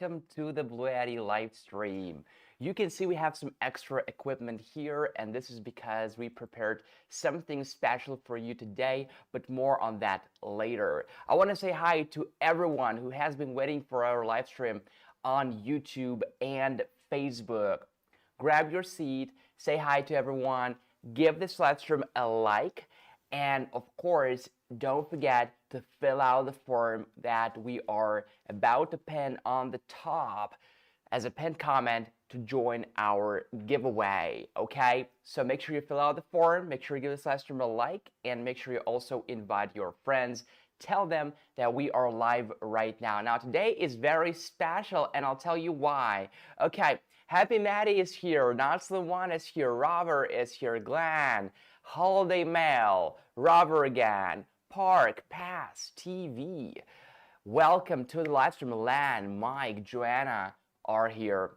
welcome to the BLUETTI live stream. You can see we have some extra equipment here, and this is because we prepared something special for you today, but more on that later. I want to say hi to everyone who has been waiting for our live stream on YouTube and Facebook. Grab your seat, say hi to everyone, give this live stream a like, and of course, don't forget to fill out the form that we are about to pin on the top as a pinned comment to join our giveaway, okay? So make sure you fill out the form, make sure you give this live stream a like, and make sure you also invite your friends. Tell them that we are live right now. Now, today is very special, and I'll tell you why. Okay, Happy Maddie is here, Not the One is here, Robert is here, Glenn, Holiday Mail, Robert again, Park, Pass, TV. Welcome to the live stream. Lan, Mike, Joanna are here.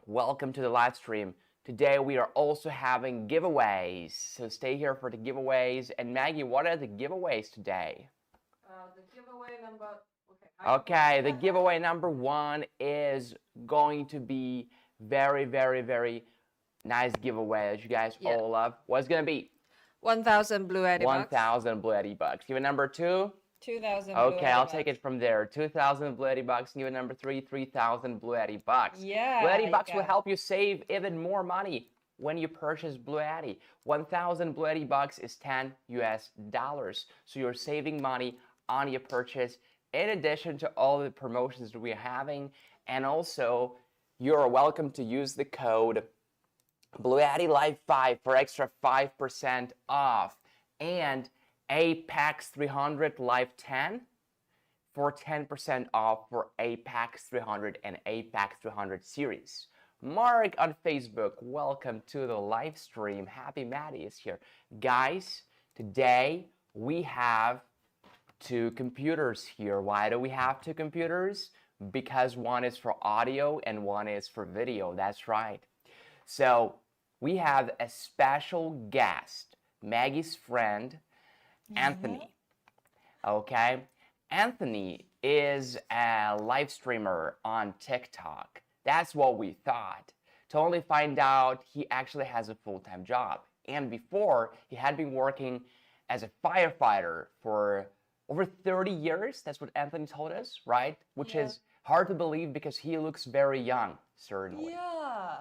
Welcome to the live stream. Today we are also having giveaways, so stay here for the giveaways. And Maggie, what are the giveaways today? The giveaway number. Okay, the giveaway number 1 is going to be very nice giveaway that you guys all love. What's gonna be? 1,000 BLUETTI bucks. 1,000 BLUETTI bucks. Give it number 2. 2,000 Okay, I'll BLUETTI take bucks. it from there. 2,000 BLUETTI bucks. Give it number 3. 3,000 BLUETTI bucks. Yeah. BLUETTI bucks will help you save even more money when you purchase BLUETTI. 1,000 BLUETTI bucks is $10 US. So you're saving money on your purchase in addition to all the promotions that we're having. And also, you're welcome to use the code BLUETTI Live 5 for extra 5% off, and Apex 300 Live 10 for 10% off for Apex 300 and Apex 300 series. Mark on Facebook, welcome to the live stream. Happy Maddie is here. Guys, today we have 2 computers here. Why do we have 2 computers? Because one is for audio and one is for video. That's right. So we have a special guest, Maggie's friend, Anthony. Okay? Anthony is a live streamer on TikTok. That's what we thought. To only find out he actually has a full-time job. And before, he had been working as a firefighter for over 30 years. That's what Anthony told us, right? Which is hard to believe because he looks very young, certainly. Yeah.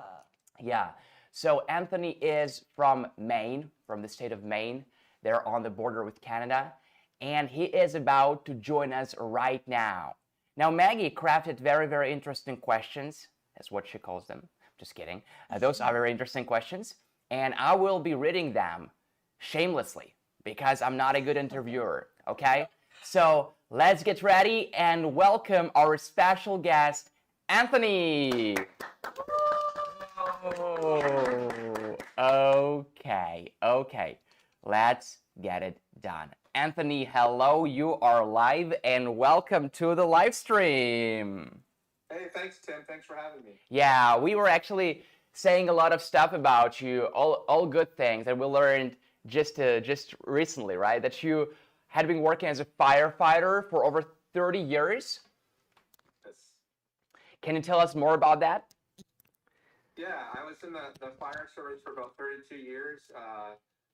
Yeah. So Anthony is from Maine, from the state of Maine. They're on the border with Canada. And he is about to join us right now. Now, Maggie crafted very interesting questions. That's what she calls them. Just kidding. Those are very interesting questions. And I will be reading them shamelessly because I'm not a good interviewer, okay? So let's get ready and welcome our special guest, Anthony. Oh, okay. Let's get it done. Anthony, hello, you are live and welcome to the live stream. Hey, thanks, Tim. Thanks for having me. Yeah, we were actually saying a lot of stuff about you, all good things that we learned just recently, right? That you had been working as a firefighter for over 30 years. Yes. Can you tell us more about that? Yeah, I was in the fire service for about 32 years.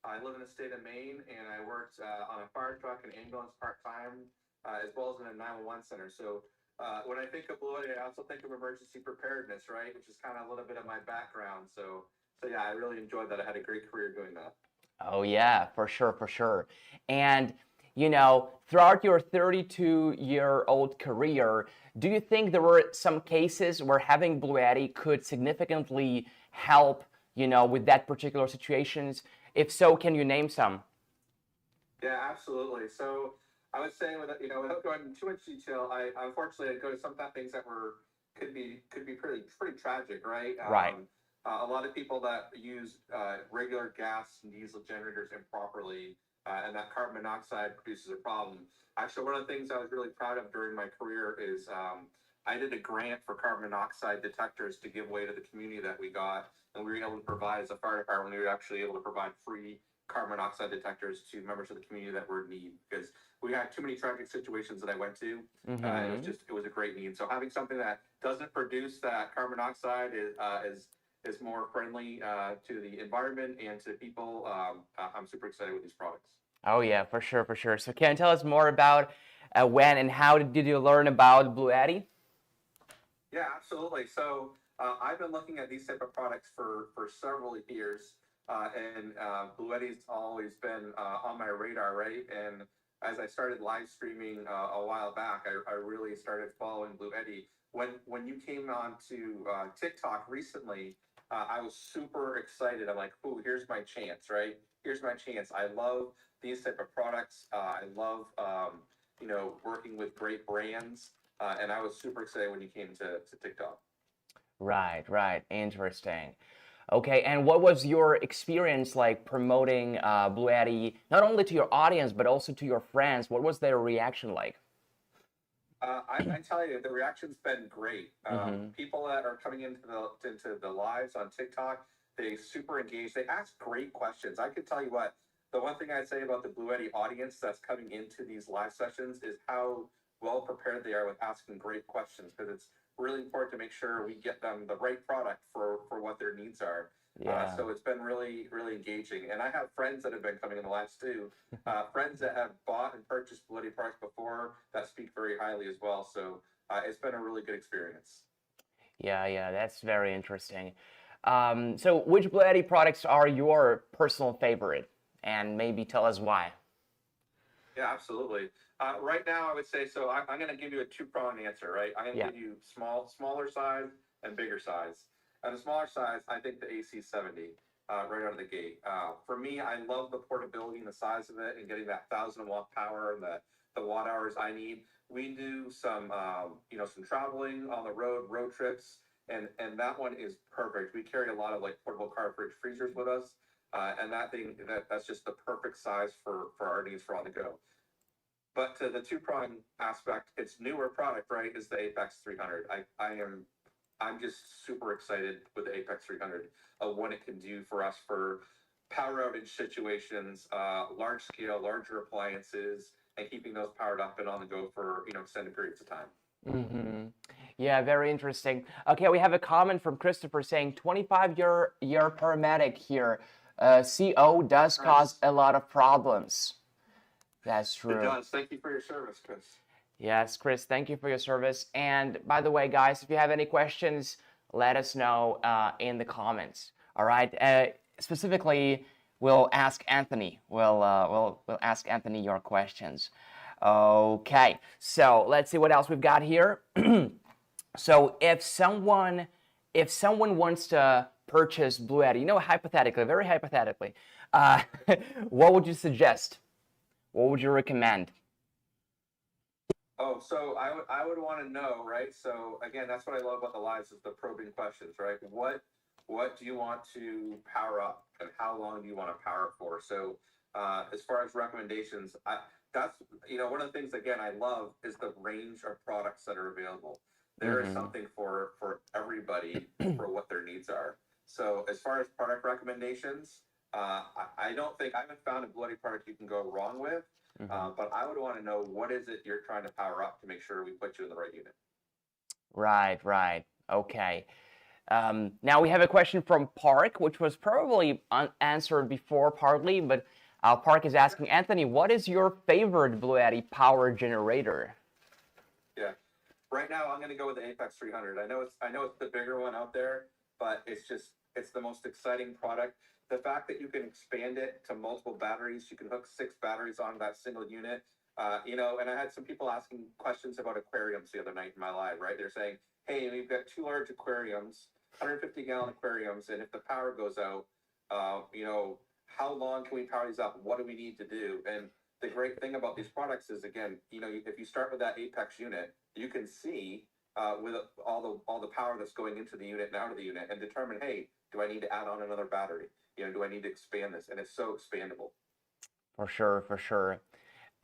I live in the state of Maine, and I worked on a fire truck and ambulance part-time, as well as in a 911 center. So when I think of BLUETTI, I also think of emergency preparedness, right? Which is kind of a little bit of my background. So yeah, I really enjoyed that. I had a great career doing that. Oh yeah, for sure. And you know, throughout your 32-year-old career, do you think there were some cases where having BLUETTI could significantly help, you know, with that particular situations? If so, can you name some? Yeah, absolutely. So I would say, without going into too much detail, I unfortunately I'd go to some things that could be pretty tragic, right? Right. A lot of people that use regular gas and diesel generators improperly, and that carbon monoxide produces a problem. Actually, one of the things I was really proud of during my career is I did a grant for carbon monoxide detectors to give away to the community that we got, and we were able to provide as a fire department. We were actually able to provide free carbon monoxide detectors to members of the community that were in need, because we had too many tragic situations that I went to. And it was a great need. So having something that doesn't produce that carbon monoxide is more friendly to the environment and to people. I'm super excited with these products. Oh yeah, for sure, for sure. So can you tell us more about when and how did you learn about BLUETTI? Yeah, absolutely. So I've been looking at these type of products for several years, and BLUETTI's always been on my radar, right? And as I started live streaming a while back, I really started following BLUETTI. When you came on to TikTok recently, I was super excited. I'm like, "Ooh, here's my chance, right? Here's my chance." I love these type of products. I love working with great brands. And I was super excited when you came to TikTok. Right, right. Interesting. Okay, and what was your experience like promoting BLUETTI not only to your audience but also to your friends? What was their reaction like? I tell you, the reaction's been great. People that are coming into the lives on TikTok, they super engaged. They ask great questions. I could tell you what, the one thing I'd say about the BLUETTI audience that's coming into these live sessions is how well prepared they are with asking great questions, because it's really important to make sure we get them the right product for what their needs are. Yeah. So it's been really, really engaging. And I have friends that have been coming in the lives too, friends that have bought and purchased BLUETTI products before that speak very highly as well. So it's been a really good experience. Yeah, yeah, that's very interesting. So which BLUETTI products are your personal favorite? And maybe tell us why. Yeah, absolutely. Right now, I would say so. I'm going to give you a two-pronged answer, right? I'm going to Yeah. give you smaller size and bigger size. On the smaller size, I think the AC70 right out of the gate. For me, I love the portability and the size of it, and getting that 1,000-watt power and the watt hours I need. We do some some traveling on the road trips, and that one is perfect. We carry a lot of like portable car fridge freezers with us. And that's just the perfect size for our needs for on the go. But to the two-prong aspect, its newer product, right, is the Apex 300. I'm just super excited with the Apex 300 of what it can do for us for power outage situations, large scale, larger appliances, and keeping those powered up and on the go for extended periods of time. Yeah, very interesting. Okay, we have a comment from Christopher saying 25-year paramedic here. CO does cause a lot of problems. That's true. It does. Thank you for your service, Chris. Yes, Chris, thank you for your service. And by the way, guys, if you have any questions, let us know in the comments. All right. Specifically, we'll ask Anthony. We'll ask Anthony your questions. Okay. So let's see what else we've got here. So if someone wants to purchase BLUETTI, hypothetically, very hypothetically, what would you suggest? What would you recommend? Oh, so I would want to know, right? So again, that's what I love about the lives, is the probing questions, right? What do you want to power up, and how long do you want to power for? So as far as recommendations, that's one of the things again I love is the range of products that are available. There is something for everybody for what their needs are. So as far as product recommendations, I haven't found a BLUETTI product you can go wrong with. But I would want to know, what is it you're trying to power up to make sure we put you in the right unit. Right, right. Okay. Now we have a question from Park, which was probably answered before partly, but Park is asking, Anthony, what is your favorite BLUETTI power generator? Yeah. Right now, I'm going to go with the Apex 300. I know it's the bigger one out there, but it's the most exciting product. The fact that you can expand it to multiple batteries, you can hook 6 batteries on that single unit. And I had some people asking questions about aquariums the other night in my live, right? They're saying, hey, we've got 2 large aquariums, 150-gallon aquariums, and if the power goes out, how long can we power these up? What do we need to do? And the great thing about these products is, again, if you start with that Apex unit, you can see with all the power that's going into the unit and out of the unit, and determine, hey, do I need to add on another battery? Do I need to expand this? And it's so expandable. For sure, for sure.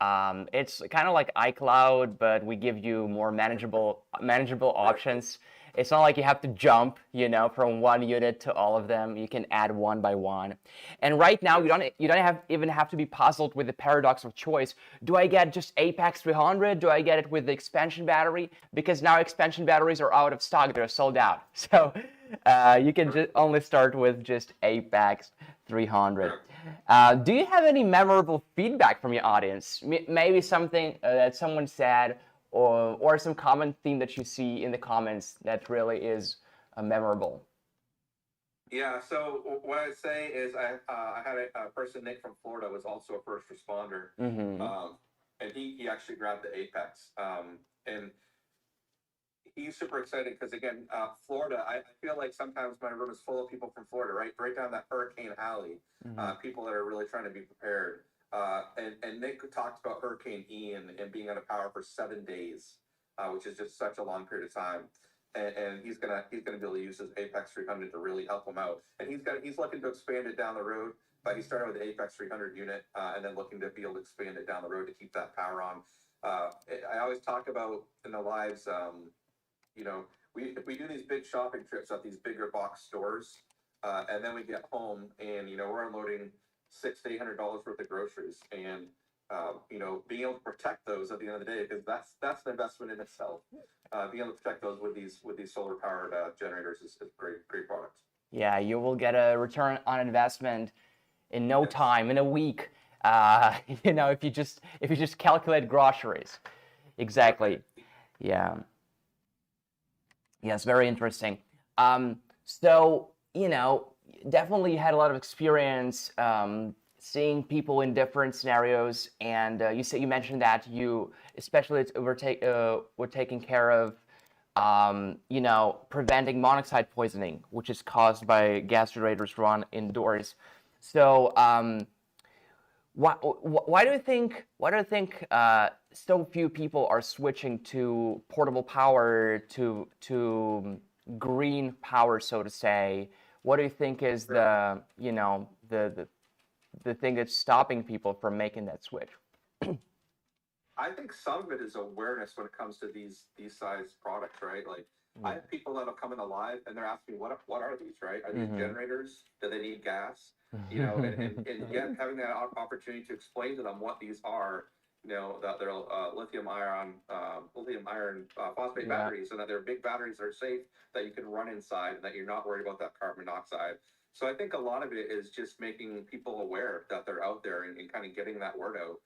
It's kind of like iCloud, but we give you more manageable options. It's not like you have to jump, from one unit to all of them. You can add one by one. And right now, you don't even have to be puzzled with the paradox of choice. Do I get just Apex 300? Do I get it with the expansion battery? Because now expansion batteries are out of stock. They're sold out. So you can just only start with just Apex 300. Do you have any memorable feedback from your audience? Maybe something that someone said, or some common theme that you see in the comments that really is memorable? Yeah, so what I'd say is I had a person, Nick from Florida, was also a first responder, and he actually grabbed the Apex, and he's super excited because, again, Florida, I feel like sometimes my room is full of people from Florida, right down that hurricane alley, people that are really trying to be prepared. And Nick talked about Hurricane Ian and being out of power for 7 days, which is just such a long period of time. And he's gonna be able to use his Apex 300 to really help him out. And he's looking to expand it down the road, but he started with the Apex 300 unit, and then looking to be able to expand it down the road to keep that power on. I always talk about in the lives, we do these big shopping trips at these bigger box stores, and then we get home and we're unloading $600 to $800 worth of groceries, and being able to protect those at the end of the day, because that's an investment in itself. Being able to protect those with these solar powered generators is great product. Yeah, you will get a return on investment in no time, in a week. If you just calculate groceries. Exactly. Yeah. Yes, very interesting. So, definitely had a lot of experience seeing people in different scenarios, and you mentioned that you especially were taking care of preventing monoxide poisoning, which is caused by gas generators run indoors. So why do you think so few people are switching to portable power, to green power, so to say? What do you think is the thing that's stopping people from making that switch? I think some of it is awareness when it comes to these size products, right? Like I have people that have come in alive and they're asking me, what are these, right? Are these generators? Do they need gas? And yet having that opportunity to explain to them what these are, that they're lithium iron phosphate batteries, and that they're big batteries that are safe, that you can run inside, and that you're not worried about that carbon monoxide. So I think a lot of it is just making people aware that they're out there, and kind of getting that word out.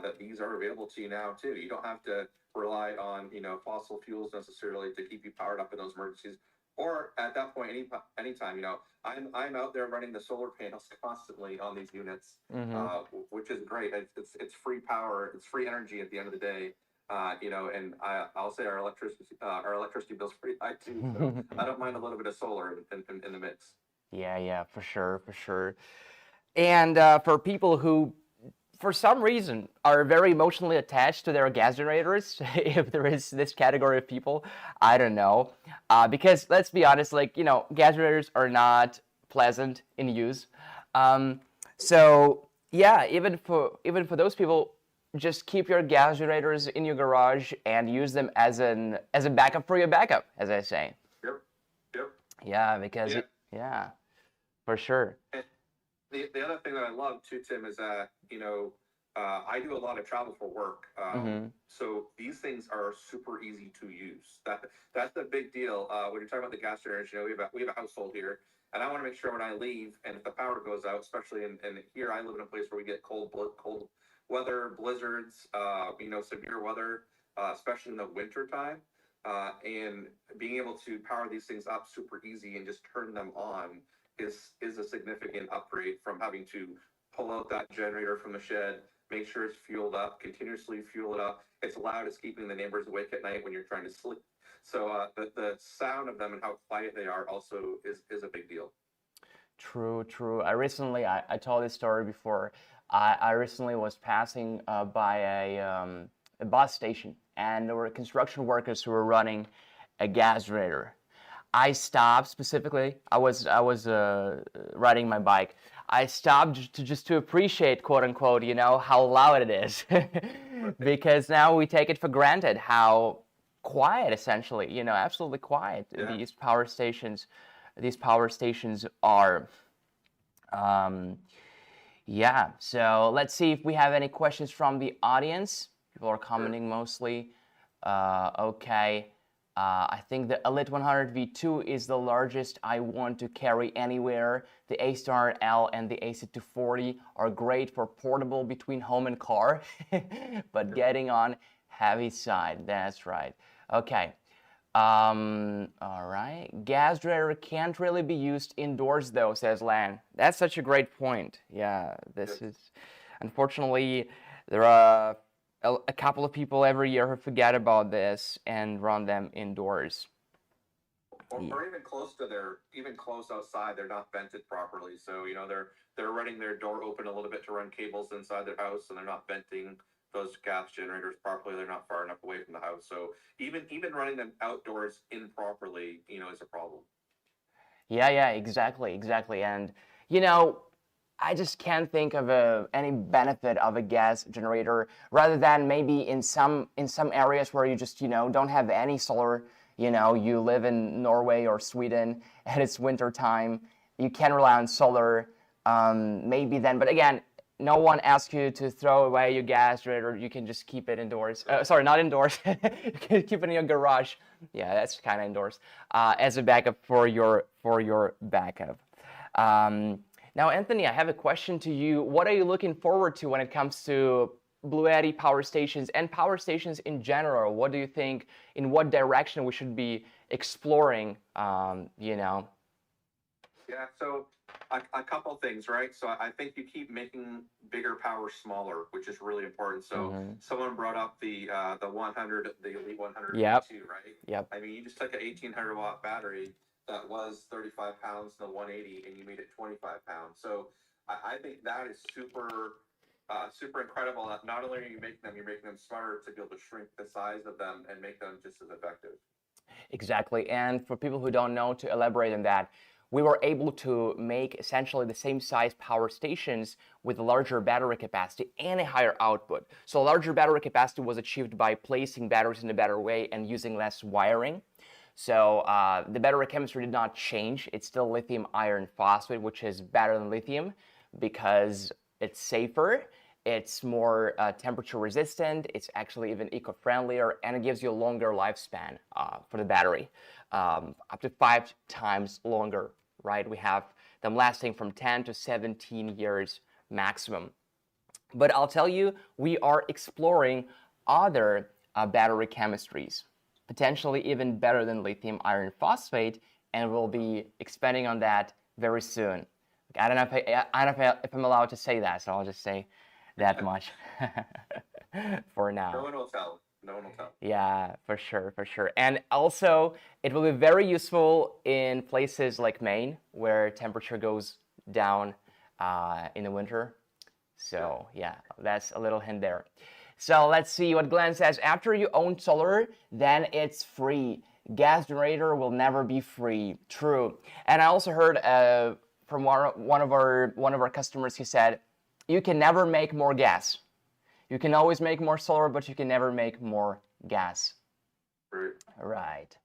That these are available to you now too. You don't have to rely on fossil fuels necessarily to keep you powered up in those emergencies, or at that point anytime. I'm out there running the solar panels constantly on these units, which is great. It's free power, it's free energy at the end of the day. And I'll say our electricity bill's pretty high too, so I don't mind a little bit of solar in the mix. Yeah, for sure. And for people who, for some reason, are very emotionally attached to their gas generators, if there is this category of people, I don't know. Because let's be honest, gas generators are not pleasant in use. So yeah, even for those people, just keep your gas generators in your garage and use them as a backup for your backup, as I say. Yep. Yeah, because for sure. And the other thing that I love too, Tim, is that I do a lot of travel for work, so these things are super easy to use. That's the big deal when you're talking about the gas generators. We have a household here, and I want to make sure when I leave, and if the power goes out, especially in here, I live in a place where we get cold weather, blizzards, severe weather, especially in the winter time, and being able to power these things up super easy and just turn them on is a significant upgrade from having to pull out that generator from the shed, make sure it's fueled up, continuously fuel it up. It's loud, it's keeping the neighbors awake at night when you're trying to sleep. So the sound of them and how quiet they are also is a big deal. True. I told this story before. I recently was passing by a bus station, and there were construction workers who were running a gas generator. I stopped specifically. I was riding my bike. I stopped to appreciate, quote unquote, how loud it is, because now we take it for granted how quiet essentially. You know, absolutely quiet. Yeah. These power stations are. Yeah. So let's see if we have any questions from the audience. People are commenting mostly. Okay. I think the Elite 100 V2 is the largest I want to carry anywhere. The A-Star L and the AC240 are great for portable between home and car, but getting on heavy side. That's right. Okay. All right. Gas generator can't really be used indoors though, says Lan. That's such a great point. Yeah, this is, unfortunately, there are a couple of people every year who forget about this and run them indoors. Or even close outside, they're not vented properly. So, you know, they're running their door open a little bit to run cables inside their house, and they're not venting those gas generators properly. They're not far enough away from the house. So even running them outdoors improperly, you know, is a problem. Yeah, exactly. And, you know, I just can't think of any benefit of a gas generator, rather than maybe in some areas where you just, you know, don't have any solar. You know, you live in Norway or Sweden and it's winter time. You can rely on solar, maybe then. But again, no one asks you to throw away your gas generator. You can just keep it indoors. Sorry, not indoors. You can keep it in your garage. Yeah, that's kind of indoors, as a backup for your backup. Now, Anthony, I have a question to you. What are you looking forward to when it comes to BLUETTI power stations and power stations in general? What do you think, in what direction we should be exploring, you know? Yeah, so a couple things, right? So I think you keep making bigger power smaller, which is really important. So someone brought up the 100, the Elite 100 Yep. V2, right? Yep. I mean, you just took an 1800 watt battery that was 35 pounds to the 180, and you made it 25 pounds. So I think that is super incredible. That not only are you making them, you're making them smarter to be able to shrink the size of them and make them just as effective. Exactly. And for people who don't know, to elaborate on that, we were able to make essentially the same size power stations with a larger battery capacity and a higher output. So larger battery capacity was achieved by placing batteries in a better way and using less wiring. So the battery chemistry did not change. It's still lithium iron phosphate, which is better than lithium because it's safer, it's more temperature resistant, it's actually even eco-friendlier, and it gives you a longer lifespan for the battery, up to 5 times longer, right? We have them lasting from 10 to 17 years maximum. But I'll tell you, we are exploring other battery chemistries, potentially even better than lithium iron phosphate, and we'll be expanding on that very soon. I don't know if I'm allowed to say that, so I'll just say that much for now. No one will tell. No one will tell. Yeah, for sure. And also, it will be very useful in places like Maine, where temperature goes down in the winter. So yeah, that's a little hint there. So let's see what Glenn says. After you own solar, then it's free. Gas generator will never be free. True. And I also heard from one of our customers, he said, you can never make more gas. You can always make more solar, but you can never make more gas. Right.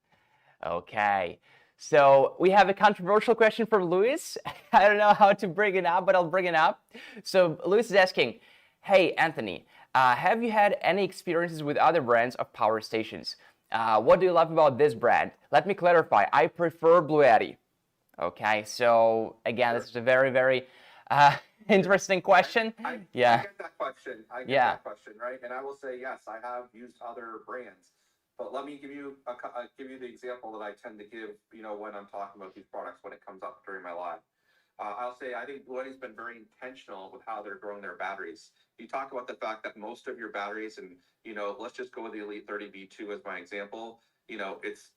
Okay. So we have a controversial question from Luis. I don't know how to bring it up, but I'll bring it up. So Luis is asking, hey, Anthony, have you had any experiences with other brands of power stations? What do you love about this brand? Let me clarify. I prefer BLUETTI. Okay, so again, this is a very, very interesting question. I get that question. That question, right? And I will say, yes, I have used other brands. But let me give you the example that I tend to give, you know, when I'm talking about these products when it comes up during my live. I'll say I think BLUETTI's been very intentional with how they're growing their batteries. You talk about the fact that most of your batteries, and you know, let's just go with the Elite 30 V2 as my example. You know, it's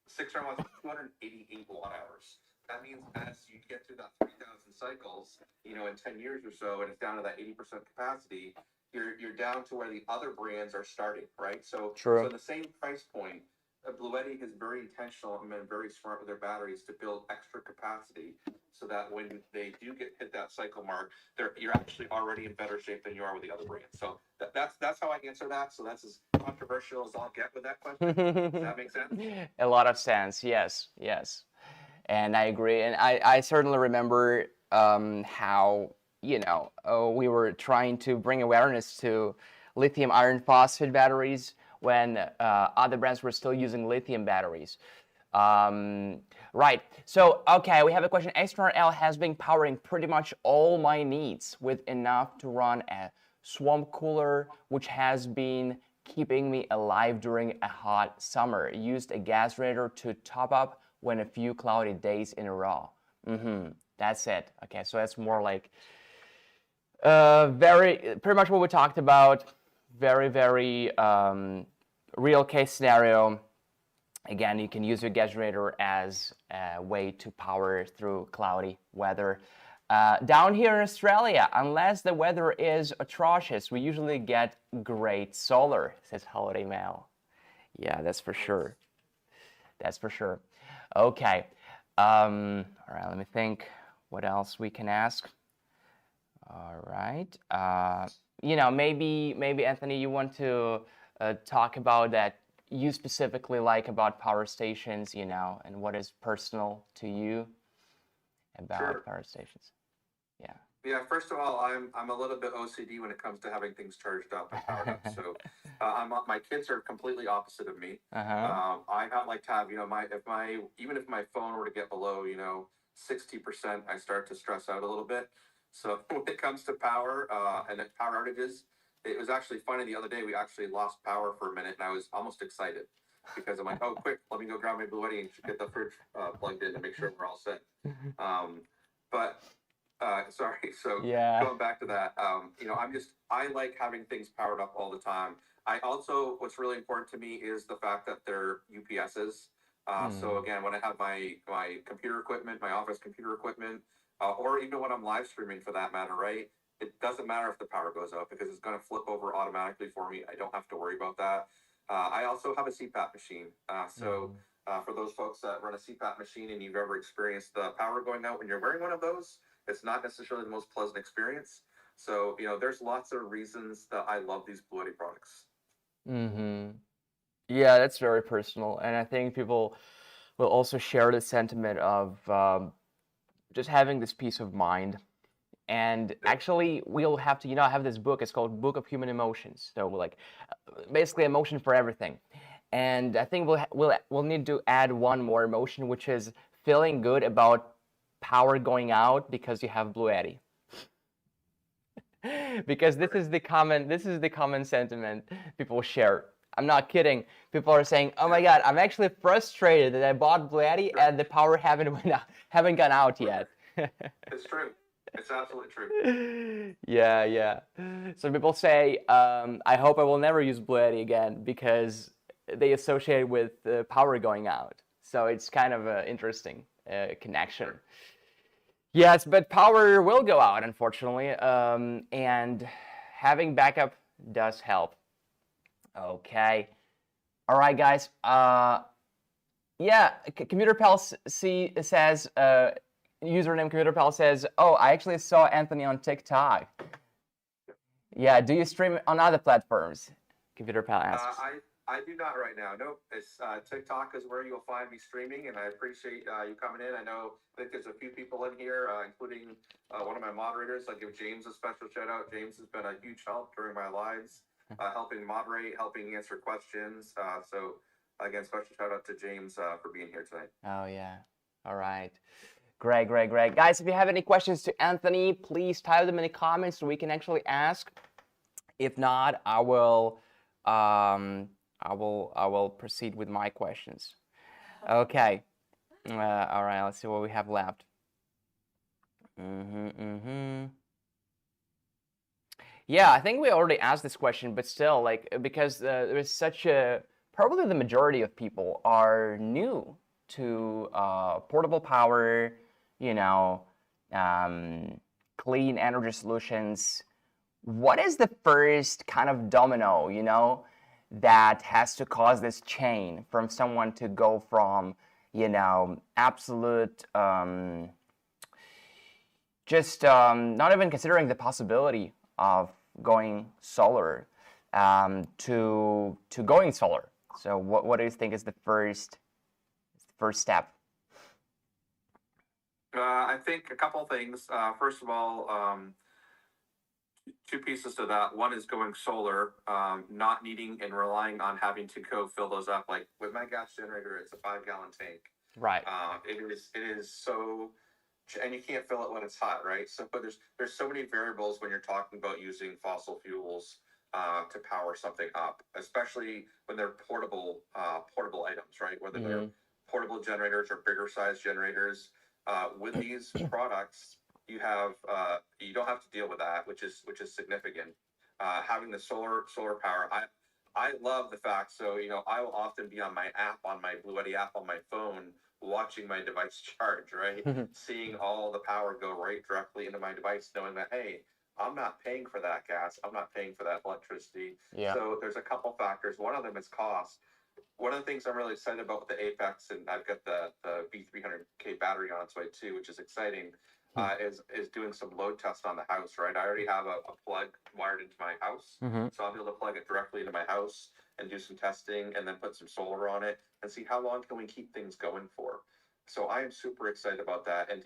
600 watts, 288 watt hours. That means as you get to that 3,000 cycles, you know, in 10 years or so, and it's down to that 80% capacity, you're down to where the other brands are starting, right? So, True. So the same price point, BLUETTI is very intentional and been very smart with their batteries to build extra capacity so that when they do hit that cycle mark, you're actually already in better shape than you are with the other brands. So that's how I answer that. So that's as controversial as I'll get with that question. Does that make sense? A lot of sense. Yes, yes. And I agree. And I certainly remember how, we were trying to bring awareness to lithium iron phosphate batteries when other brands were still using lithium batteries. Right. So, okay, we have a question. X200L has been powering pretty much all my needs with enough to run a swamp cooler, which has been keeping me alive during a hot summer. Used a gas generator to top up when a few cloudy days in a row. That's it. Okay, so that's more like pretty much what we talked about. Very, very real case scenario. Again, you can use your gas generator as a way to power through cloudy weather. Down here in Australia, unless the weather is atrocious, we usually get great solar, says Holiday Mail. Yeah, that's for sure. That's for sure. Okay. All right, let me think what else we can ask. All right. Maybe Anthony, you want to talk about that you specifically like about power stations, and what is personal to you about power stations. Yeah. Yeah. First of all, I'm a little bit OCD when it comes to having things charged up and powered up. So, my kids are completely opposite of me. I not like to have even if my phone were to get below 60%, I start to stress out a little bit. So when it comes to power and power outages, it was actually funny the other day. We actually lost power for a minute, and I was almost excited because I'm like, oh, quick, let me go grab my BLUETTI and get the fridge plugged in to make sure we're all set. Sorry. So going back to that, I like having things powered up all the time. What's really important to me is the fact that they're UPSs. So again, when I have my computer equipment, my office computer equipment, or even when I'm live streaming for that matter, right? It doesn't matter if the power goes out because it's going to flip over automatically for me. I don't have to worry about that. I also have a CPAP machine. For those folks that run a CPAP machine and you've ever experienced the power going out when you're wearing one of those, it's not necessarily the most pleasant experience. So, there's lots of reasons that I love these BLUETTI products. Yeah, that's very personal. And I think people will also share the sentiment of just having this peace of mind. And actually, we'll have to, I have this book. It's called Book of Human Emotions. So, basically, emotion for everything. And I think we'll need to add one more emotion, which is feeling good about power going out because you have BLUETTI. Because this is the common sentiment people share. I'm not kidding. People are saying, "Oh my God, I'm actually frustrated that I bought BLUETTI and the power haven't gone out yet." It's true. It's absolutely true. Yeah. So people say, I hope I will never use BLUETTI again because they associate with power going out. So it's kind of an interesting connection. Sure. Yes, but power will go out, unfortunately, and having backup does help. Okay. All right, guys. Computer Pal says, username Computer Pal says, oh, I actually saw Anthony on TikTok. Yeah, do you stream on other platforms? Computer Pal asks. I do not right now. Nope. It's TikTok is where you'll find me streaming, and I appreciate you coming in. I think there's a few people in here, including one of my moderators. I'll give James a special shout out. James has been a huge help during my lives, helping moderate, helping answer questions. So again, special shout out to James for being here tonight. Oh yeah. All right. Great. Guys, if you have any questions to Anthony, please type them in the comments so we can actually ask. If not, I will proceed with my questions. Okay. All right. Let's see what we have left. Yeah, I think we already asked this question, but still, because there is such probably the majority of people are new to portable power, clean energy solutions. What is the first kind of domino, that has to cause this chain from someone to go from, absolute, just not even considering the possibility of going solar to going solar. So what do you think is the first step? I think a couple things. First of all, two pieces to that. One is going solar, not needing and relying on having to go fill those up. Like with my gas generator, it's a 5-gallon tank. Right. It is so, and you can't fill it when it's hot, right? So, but there's so many variables when you're talking about using fossil fuels to power something up, especially when they're portable items, right? Whether they're portable generators or bigger size generators. With these products, you don't have to deal with that, which is significant. Having the solar power, I love the fact. So I will often be on my BLUETTI app on my phone, watching my device charge, right? Seeing all the power go right directly into my device, knowing that, hey, I'm not paying for that gas, I'm not paying for that electricity. Yeah. So there's a couple factors. One of them is cost. One of the things I'm really excited about with the Apex, and I've got the B300K battery on its way too, which is exciting, is doing some load test on the house, right? I already have a plug wired into my house, so I'll be able to plug it directly into my house and do some testing and then put some solar on it and see how long can we keep things going for. So I am super excited about that. And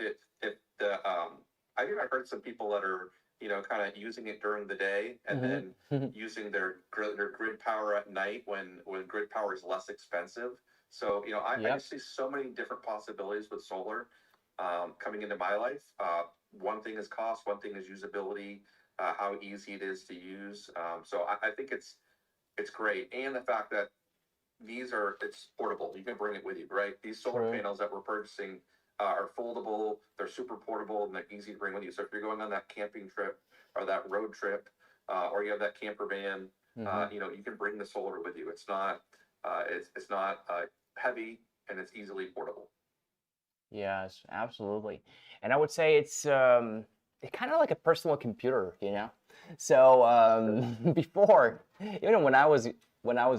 I think I heard some people that are kind of using it during the day and then using their grid power at night when grid power is less expensive. So I just see so many different possibilities with solar coming into my life. One thing is cost, one thing is usability, how easy it is to use. So I think it's great, and the fact that it's portable. You can bring it with you, right? These solar panels that we're purchasing are foldable, they're super portable, and they're easy to bring with you. So if you're going on that camping trip or that road trip, or you have that camper van, you can bring the solar with you. It's not heavy, and it's easily portable. Yes, absolutely. And I would say it's kind of like a personal computer, So before, even when I was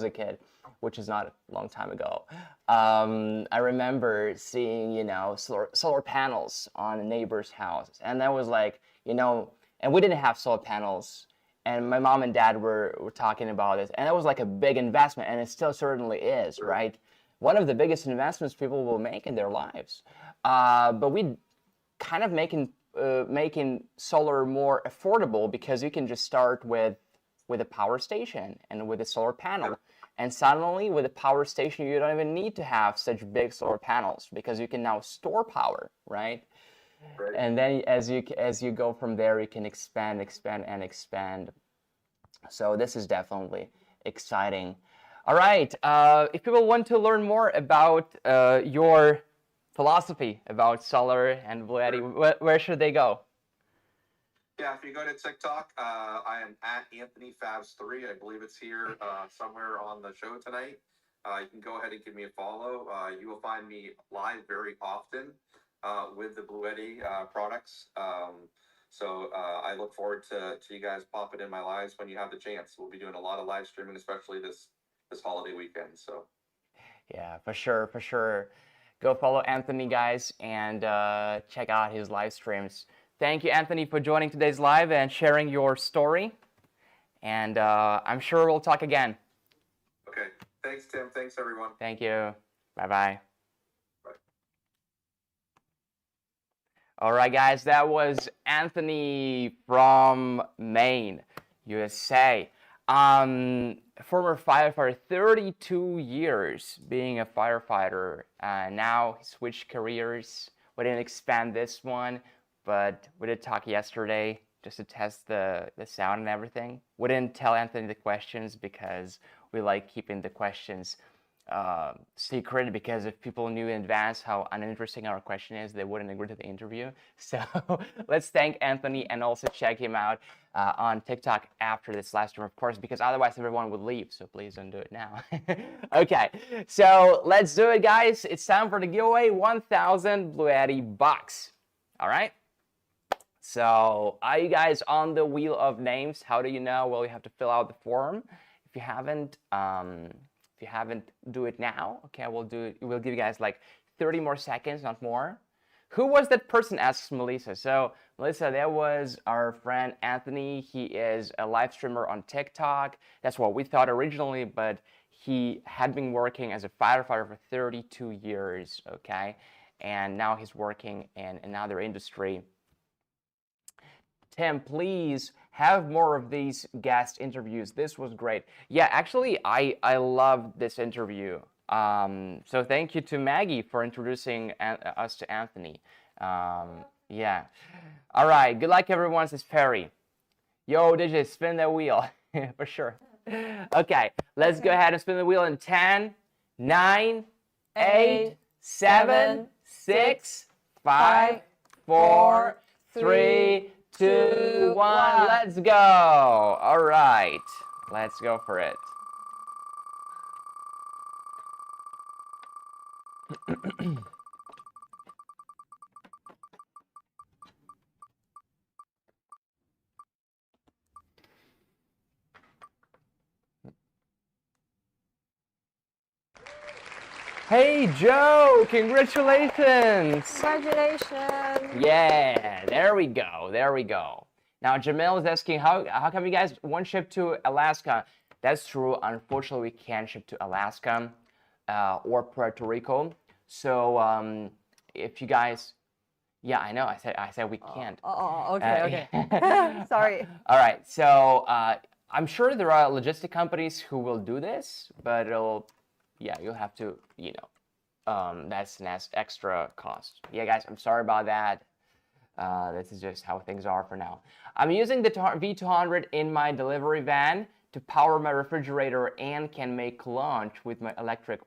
a kid, which is not a long time ago, I remember seeing, solar panels on a neighbor's house. And that was like, and we didn't have solar panels. And my mom and dad were talking about this. And it was like a big investment. And it still certainly is, right? One of the biggest investments people will make in their lives. But we kind of making solar more affordable because you can just start with a power station and with a solar panel. And suddenly, with a power station, you don't even need to have such big solar panels because you can now store power, right? And then as you go from there, you can expand. So this is definitely exciting. All right. If people want to learn more about your philosophy about solar and BLUETTI, where should they go? Yeah, if you go to TikTok, I am at Anthonyfavs3. I believe it's here somewhere on the show tonight. You can go ahead and give me a follow. You will find me live very often with the BLUETTI products. So I look forward to you guys popping in my lives when you have the chance. We'll be doing a lot of live streaming, especially this holiday weekend. So yeah, for sure. Go follow Anthony, guys, and check out his live streams. Thank you, Anthony, for joining today's live and sharing your story. And I'm sure we'll talk again. Okay. Thanks, Tim. Thanks, everyone. Thank you. Bye-bye. Bye. All right, guys. That was Anthony from Maine, USA. Former firefighter, 32 years being a firefighter. Now he switched careers. We didn't expand this one, but we did talk yesterday just to test the sound and everything. We didn't tell Anthony the questions because we like keeping the questions secret, because if people knew in advance how uninteresting our question is, they wouldn't agree to the interview. So let's thank Anthony and also check him out on TikTok after this live stream, of course, because otherwise everyone would leave. So please don't do it now. Okay, so let's do it, guys. It's time for the giveaway, 1,000 BLUETTI bucks. All right. So are you guys on the wheel of names? How do you know? Well, you have to fill out the form. do it now, okay, we'll give you guys like 30 more seconds, not more. Who was that person, asks Melissa. So Melissa, that was our friend Anthony. He is a live streamer on TikTok. That's what we thought originally, but he had been working as a firefighter for 32 years, okay? And now he's working in another industry. Tim, please have more of these guest interviews. This was great. Yeah, actually, I loved this interview. So thank you to Maggie for introducing us to Anthony. Yeah. All right. Good luck, everyone. Says Perry. Yo, Digit, spin that wheel. For sure. Okay. Let's go ahead and spin the wheel in 10, 9, 8, 7, 6, 5, 4, 3, 2, 1. Let's go. All right. Let's go for it. Hey, Joe, congratulations. Congratulations. Yeah, there we go. There we go. Now, Jamel is asking, how come you guys won't ship to Alaska? That's true. Unfortunately, we can't ship to Alaska or Puerto Rico. So if you guys, yeah, I know. I said we can't. Okay, okay. Sorry. All right. So I'm sure there are logistic companies who will do this, but yeah, you'll have to, you know, that's an extra cost. Yeah, guys, I'm sorry about that. This is just how things are for now. I'm using the V200 in my delivery van to power my refrigerator and can make lunch with my electric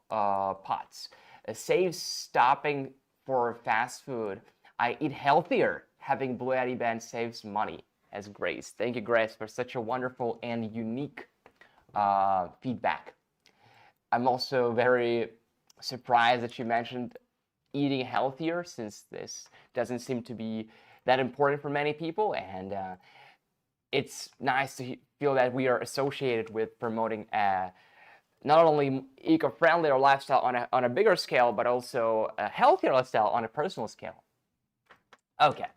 pots. Saves stopping for fast food. I eat healthier. Having BLUETTI band saves money. As Grace. Thank you, Grace, for such a wonderful and unique feedback. I'm also very surprised that you mentioned eating healthier, since this doesn't seem to be that important for many people, and it's nice to feel that we are associated with promoting not only eco-friendly lifestyle on a bigger scale, but also a healthier lifestyle on a personal scale. Okay,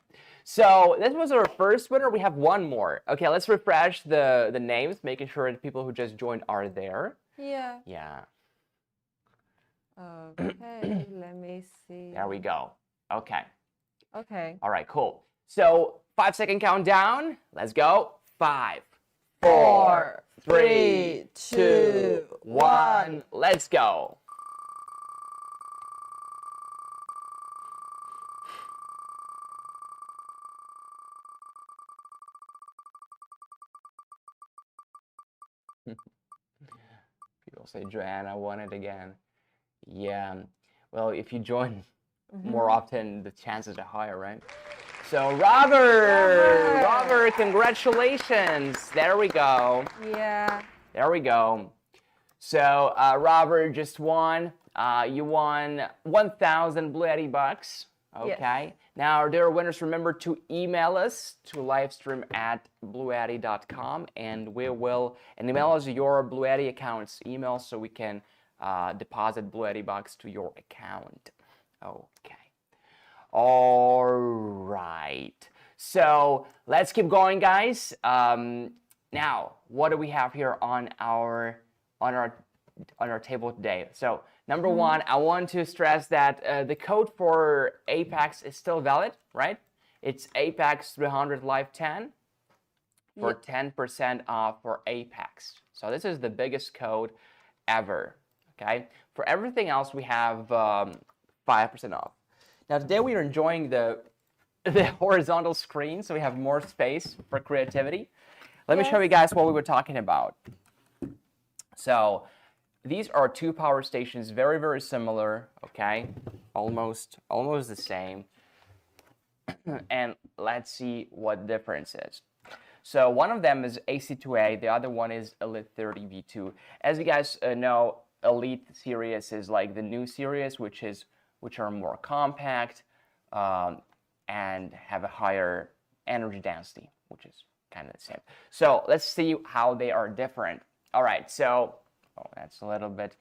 so this was our first winner. We have one more. Okay, let's refresh the names, making sure that people who just joined are there. Yeah. Yeah. Okay, let me see. There we go. Okay. Okay. All right, cool. So 5-second countdown. Let's go. 5, 4, 3, 2, 1. Let's go. People say Joanna won it again. Yeah. Well, if you join more often, the chances are higher, right? So Robert, congratulations. There we go. Yeah. There we go. So Robert just won. You won 1,000 BLUETTI bucks. Okay. Yes. Now, dear winners, remember to email us to livestream@bluetti.com, and we will email us your BLUETTI account's email so we can deposit BLUETTI bucks to your account. Okay. All right. So let's keep going, guys. Now, what do we have here on our table today? So number one, I want to stress that the code for Apex is still valid, right? It's Apex 300 Live 10 for 10% off for Apex. So this is the biggest code ever. Okay. For everything else, we have 5% off. Now today we are enjoying the horizontal screen, so we have more space for creativity. Let me show you guys what we were talking about. So these are two power stations, very, very similar, okay? Almost the same. And let's see what the difference is. So one of them is AC2A, the other one is Elite 30 V2. As you guys know, Elite series is like the new series, which are more compact and have a higher energy density, which is kind of the same. So let's see how they are different. All right, so that's a little bit.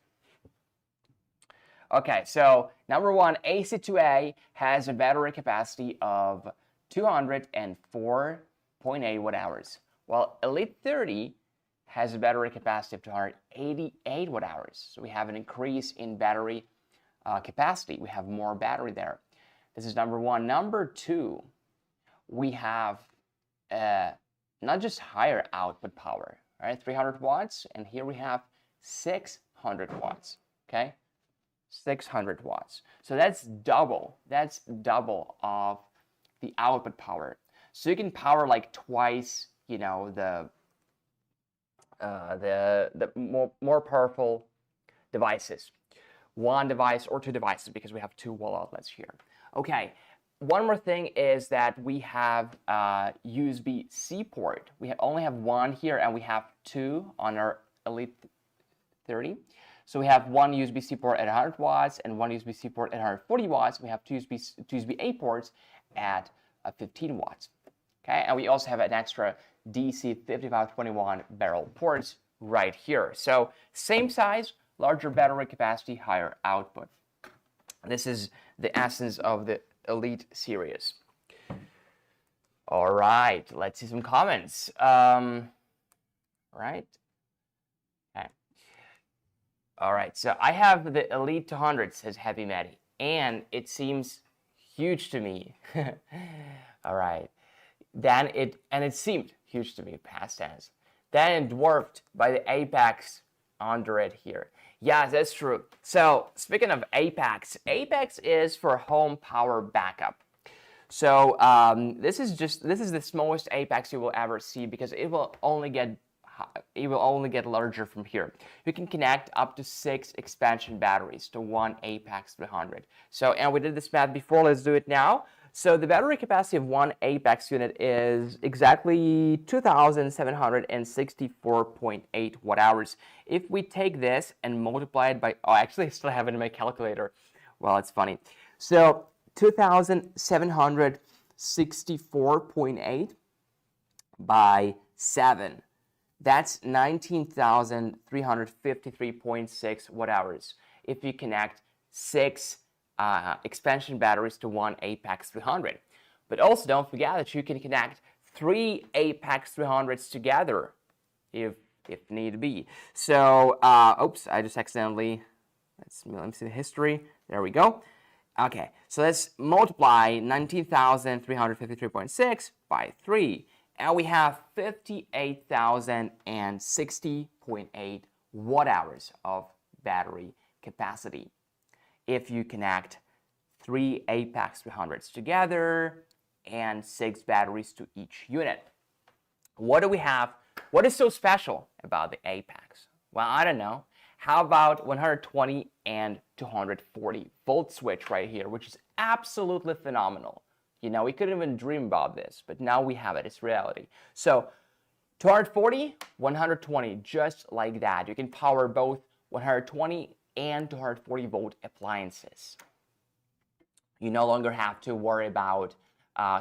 Okay, so number one, AC2A has a battery capacity of 204.8 watt hours, while Elite 30 has a battery capacity of 288 watt hours. So we have an increase in battery capacity. We have more battery there. This is number one. Number two, we have not just higher output power, right? 300 watts, and here we have 600 watts, okay? 600 watts. So that's double. That's double of the output power. So you can power like twice, you know, the more powerful devices. One device or two devices, because we have two wall outlets here. Okay. One more thing is that we have USB-C port. We only have one here, and we have two on our Elite 30. So we have one USB-C port at 100 watts and one USB-C port at 140 watts. We have two USB-A ports at 15 watts. Okay, and we also have an extra DC 5521 barrel ports right here. So same size, larger battery capacity, higher output. This is the essence of the Elite series. All right, let's see some comments. Right. Okay. All right, so I have the Elite 200, says Heavy Matty, and it seems huge to me. All right. Then it seemed huge to me, past tense. Then dwarfed by the Apex under it here. Yes, that's true. So speaking of Apex, Apex is for home power backup. So this is the smallest Apex you will ever see, because it will only get larger from here. You can connect up to 6 expansion batteries to one Apex 300. So, and we did this math before. Let's do it now. So the battery capacity of one Apex unit is exactly 2,764.8 watt hours. If we take this and multiply it by, oh, actually I still have it in my calculator. Well, it's funny. So 2,764.8 by 7. That's 19,353.6 watt hours if you connect 6 expansion batteries to one Apex 300. But also don't forget that you can connect 3 Apex 300s together if need be. So, oops, I just accidentally, let me see the history. There we go. Okay, so let's multiply 19,353.6 by 3. And we have 58,060.8 watt hours of battery capacity if you connect 3 Apex 300s together and 6 batteries to each unit. What do we have? What is so special about the Apex? Well, I don't know. How about 120 and 240 volt switch right here, which is absolutely phenomenal. You know, we couldn't even dream about this, but now we have it. It's reality. So 240, 120, just like that. You can power both 120 and 240 volt appliances. You no longer have to worry about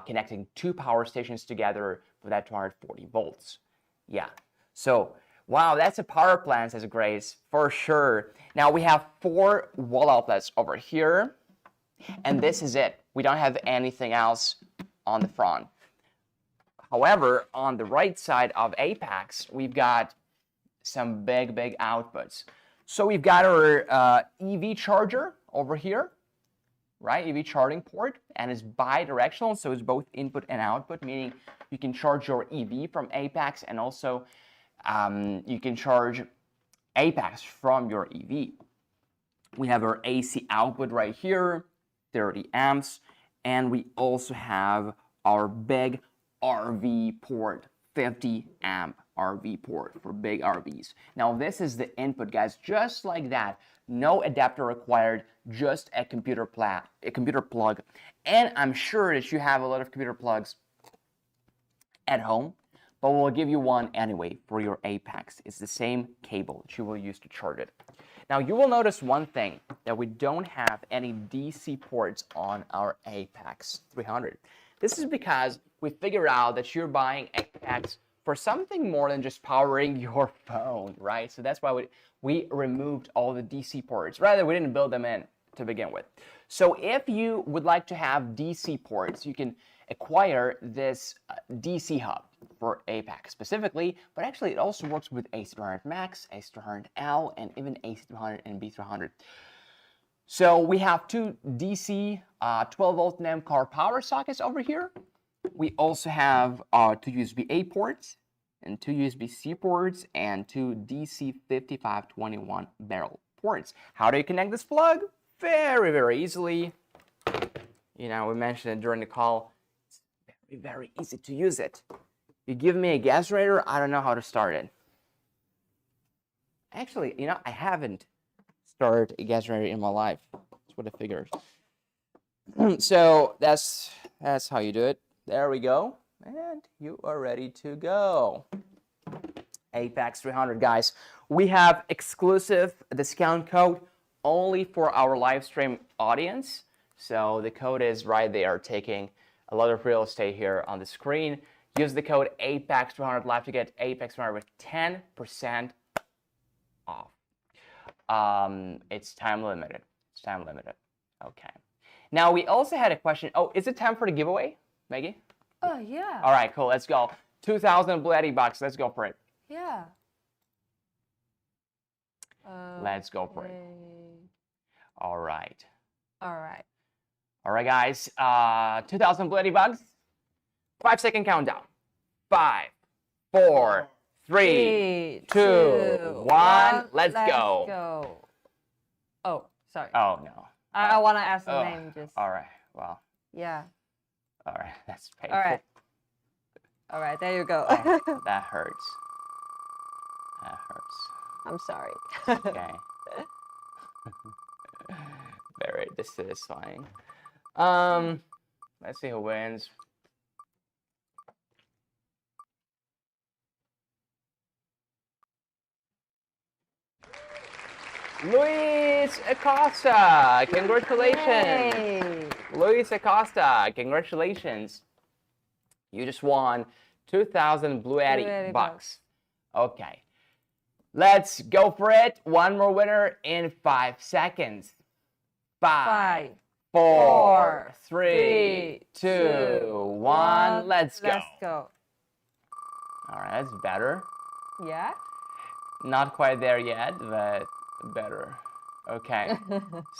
connecting 2 power stations together for that 240 volts. Yeah. So, wow, that's a power plant, says Grace, for sure. Now we have 4 wall outlets over here, and this is it. We don't have anything else on the front. However, on the right side of Apex, we've got some big outputs. So we've got our EV charger over here, right? EV charging port, and it's bi-directional, so it's both input and output, meaning you can charge your EV from Apex, and also you can charge Apex from your EV. We have our AC output right here, 30 amps, and we also have our big RV port, 50 amp RV port for big RVs. Now this is the input, guys, just like that. No adapter required, just a computer plug. And I'm sure that you have a lot of computer plugs at home, but we'll give you one anyway for your Apex. It's the same cable that you will use to charge it. Now you will notice one thing, that we don't have any DC ports on our Apex 300. This is because we figured out that you're buying Apex for something more than just powering your phone, right? So that's why we removed all the DC ports. Rather, we didn't build them in to begin with. So if you would like to have DC ports, you can acquire this DC hub for APAC specifically, but actually it also works with AC300 Max, AC300L, and even AC300 and B300. So we have two DC 12-volt NAND car power sockets over here. We also have two USB-A ports and two USB-C ports and two DC 5521 barrel ports. How do you connect this plug? Very, very easily. You know, we mentioned it during the call. It's very, very easy to use it. You give me a gas generator, I don't know how to start it. Actually, you know, I haven't started a gas generator in my life. That's what I figured. So that's how you do it. There we go. And you are ready to go. Apex 300, guys. We have exclusive discount code only for our live stream audience. So the code is right there, taking a lot of real estate here on the screen. Use the code APEX300 Live to get APEX300 with 10% off. It's time limited. It's time limited. Okay. Now we also had a question. Oh, is it time for the giveaway, Maggie? Oh, yeah. All right, cool. Let's go. 2,000 BLUETTI bucks. Let's go for it. Yeah. Let's go for it. All right. All right. All right, guys. 2,000 BLUETTI bucks. 5-second countdown. 5, 4, 3, 2, 1. Let's go. Oh, sorry. Oh, no. I want to ask the name just. All right. Well. Yeah. All right. That's painful. All right. All right. There you go. Oh, that hurts. That hurts. I'm sorry. Okay. Very dissatisfying. Let's see who wins. Luis Acosta, congratulations. Yay. Luis Acosta, congratulations. You just won 2,000 BLUETTI bucks. Okay. Let's go for it. One more winner in 5 seconds. 5, 4, 3, 2, 1. Let's go. Let's go. All right, that's better. Yeah? Not quite there yet, but better. Okay.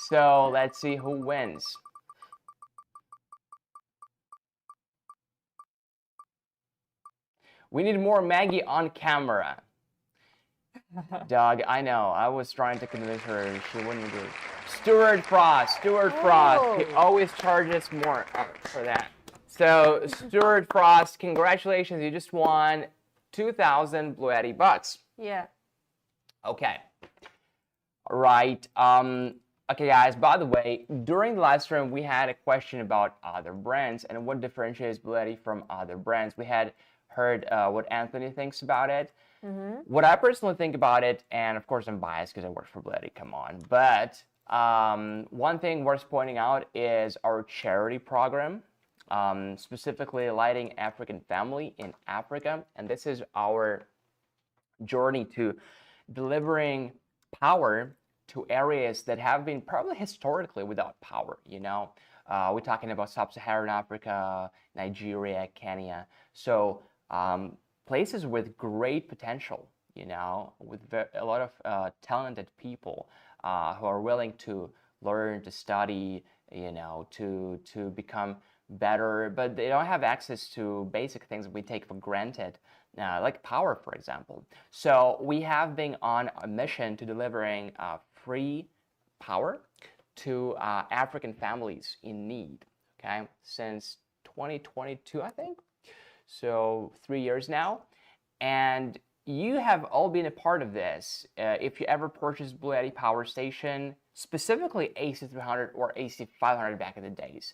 So let's see who wins. We need more Maggie on camera. Doug, I know. I was trying to convince her. She wouldn't do it. Stuart Frost. Stuart Frost. He always charges more for that. So, Stuart Frost, congratulations. You just won 2,000 BLUETTI bucks. Yeah. Okay. All right. Okay, guys, by the way, during the live stream, we had a question about other brands and what differentiates BLUETTI from other brands. We had heard what Anthony thinks about it. Mm-hmm. What I personally think about it, and of course I'm biased because I work for BLUETTI, come on, but one thing worth pointing out is our charity program, specifically Lighting African Family in Africa, and this is our journey to delivering power to areas that have been probably historically without power, you know. We're talking about Sub-Saharan Africa, Nigeria, Kenya. So places with great potential, you know, with a lot of talented people who are willing to learn, to study, you know, to become better, but they don't have access to basic things we take for granted, like power, for example. So we have been on a mission to delivering free power to African families in need, okay, since 2022, I think. So 3 years now, and you have all been a part of this. If you ever purchased BLUETTI power station, specifically AC300 or AC500 back in the days,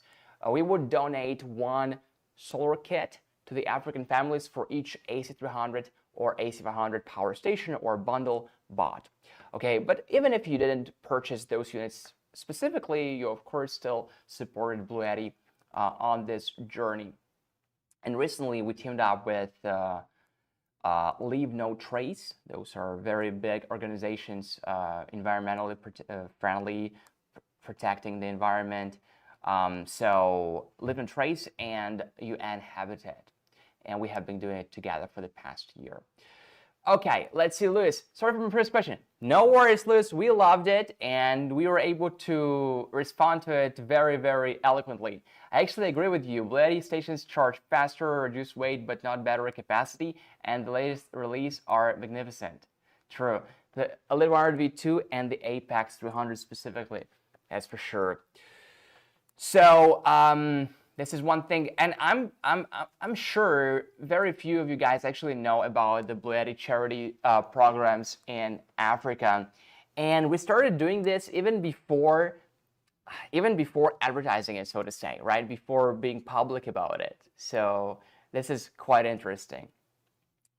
we would donate one solar kit to the African families for each AC300 or AC500 power station or bundle bought. Okay, but even if you didn't purchase those units specifically, you of course still supported BLUETTI on this journey. And recently we teamed up with Leave No Trace. Those are very big organizations, environmentally friendly, protecting the environment. So Leave No Trace and UN Habitat. And we have been doing it together for the past year. Okay, let's see, Luis. Sorry for my first question. No worries, Luis. We loved it, and we were able to respond to it very, very eloquently. I actually agree with you. BLUETTI stations charge faster, reduce weight, but not battery capacity, and the latest release are magnificent. True. The Elite 100 V2 and the Apex 300 specifically. That's for sure. So, this is one thing, and I'm sure very few of you guys actually know about the BLUETTI charity programs in Africa, and we started doing this even before advertising it, so to say, right? Before being public about it. So this is quite interesting.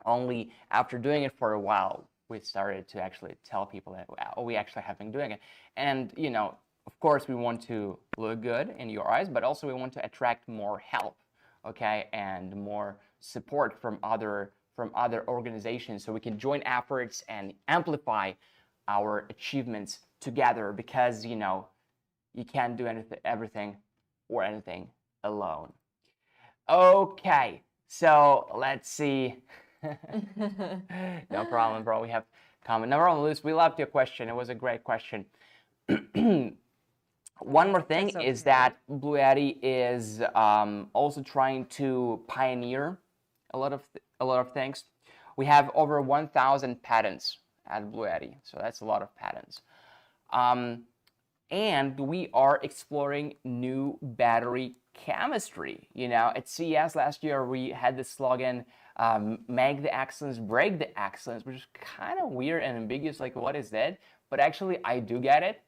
Only after doing it for a while, we started to actually tell people that we actually have been doing it, and you know. Of course, we want to look good in your eyes, but also we want to attract more help, okay, and more support from other organizations, so we can join efforts and amplify our achievements together. Because you know, you can't do everything alone. Okay, so let's see. No problem, bro. We have comment. No problem, Luis. We loved your question. It was a great question. One more thing is that BLUETTI is also trying to pioneer a lot of things. We have over 1,000 patents at BLUETTI, so that's a lot of patents. And we are exploring new battery chemistry. You know, at CES last year, we had the slogan, "Make the excellence, break the excellence," which is kind of weird and ambiguous. Like, what is that? But actually, I do get it.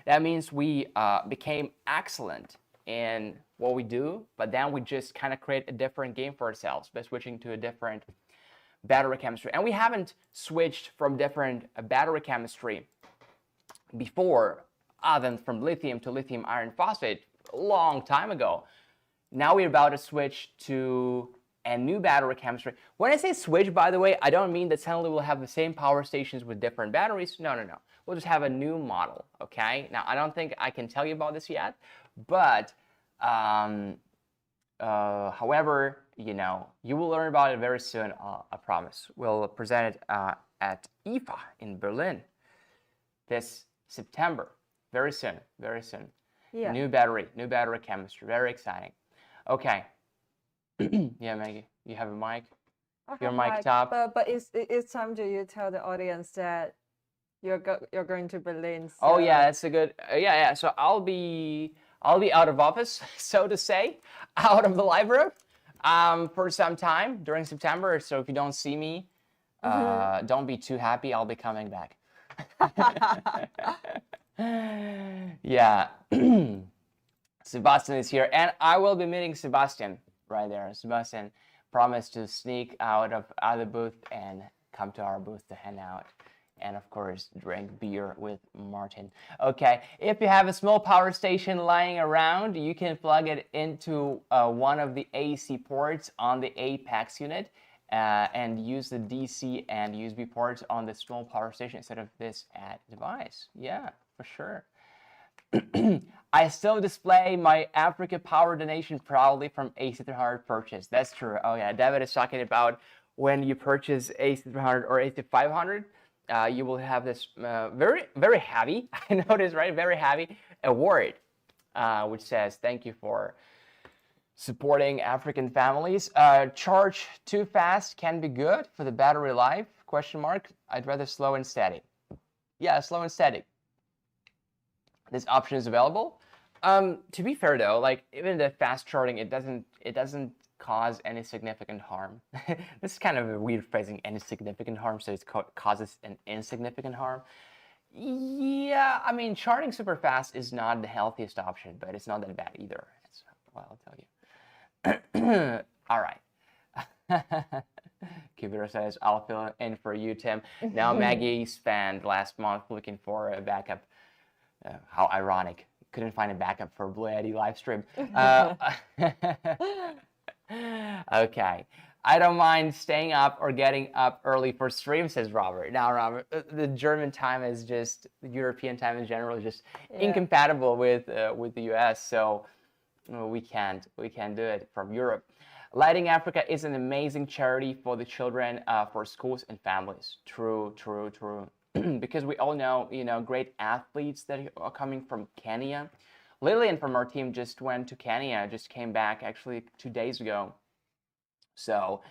That means we became excellent in what we do, but then we just kind of create a different game for ourselves by switching to a different battery chemistry. And we haven't switched from different battery chemistry before, other than from lithium to lithium iron phosphate a long time ago. Now we're about to switch to a new battery chemistry. When I say switch, by the way, I don't mean that suddenly we'll have the same power stations with different batteries. No. We'll just have a new model, okay? Now, I don't think I can tell you about this yet, but however, you know, you will learn about it very soon, I promise. We'll present it at IFA in Berlin this September, very soon. Yeah. New battery chemistry, very exciting. Okay. Yeah, Maggie, you have a mic? Your mic top? But it's time to you tell the audience that you're going to Berlin. So. Oh yeah, that's a good. Yeah. So I'll be out of office, so to say, out of the live room, for some time during September. So if you don't see me, don't be too happy. I'll be coming back. Yeah. Sebastian is here, and I will be meeting Sebastian right there. Sebastian promised to sneak out of other booth and come to our booth to hang out. And of course, drink beer with Martin. Okay, if you have a small power station lying around, you can plug it into one of the AC ports on the Apex unit and use the DC and USB ports on the small power station instead of this device. Yeah, for sure. I still display my Africa power donation proudly from AC300 purchase. That's true. Oh yeah, David is talking about when you purchase AC300 or AC500. You will have this very, very heavy, I noticed, right? Very heavy award, which says, "Thank you for supporting African families. Charge too fast can be good for the battery life, ? I'd rather slow and steady." Yeah, slow and steady. This option is available. To be fair though, like even the fast charging, it doesn't cause any significant harm. This is kind of a weird phrasing, any significant harm, so it causes an insignificant harm. Yeah, I mean, charging super fast is not the healthiest option, but it's not that bad either. That's what I'll tell you. All right. Kibira says, "I'll fill in for you, Tim." Now Maggie spent last month looking for a backup. How ironic. Couldn't find a backup for BLUETTI live stream. Okay. I don't mind staying up or getting up early for stream, says Robert. Now, Robert, the German time is just, the European time in general is just incompatible with the US, so we can't do it from Europe. Lighting Africa is an amazing charity for the children, for schools and families. True. Because we all know, great athletes that are coming from Kenya. Lillian from our team just went to Kenya, just came back actually 2 days ago. So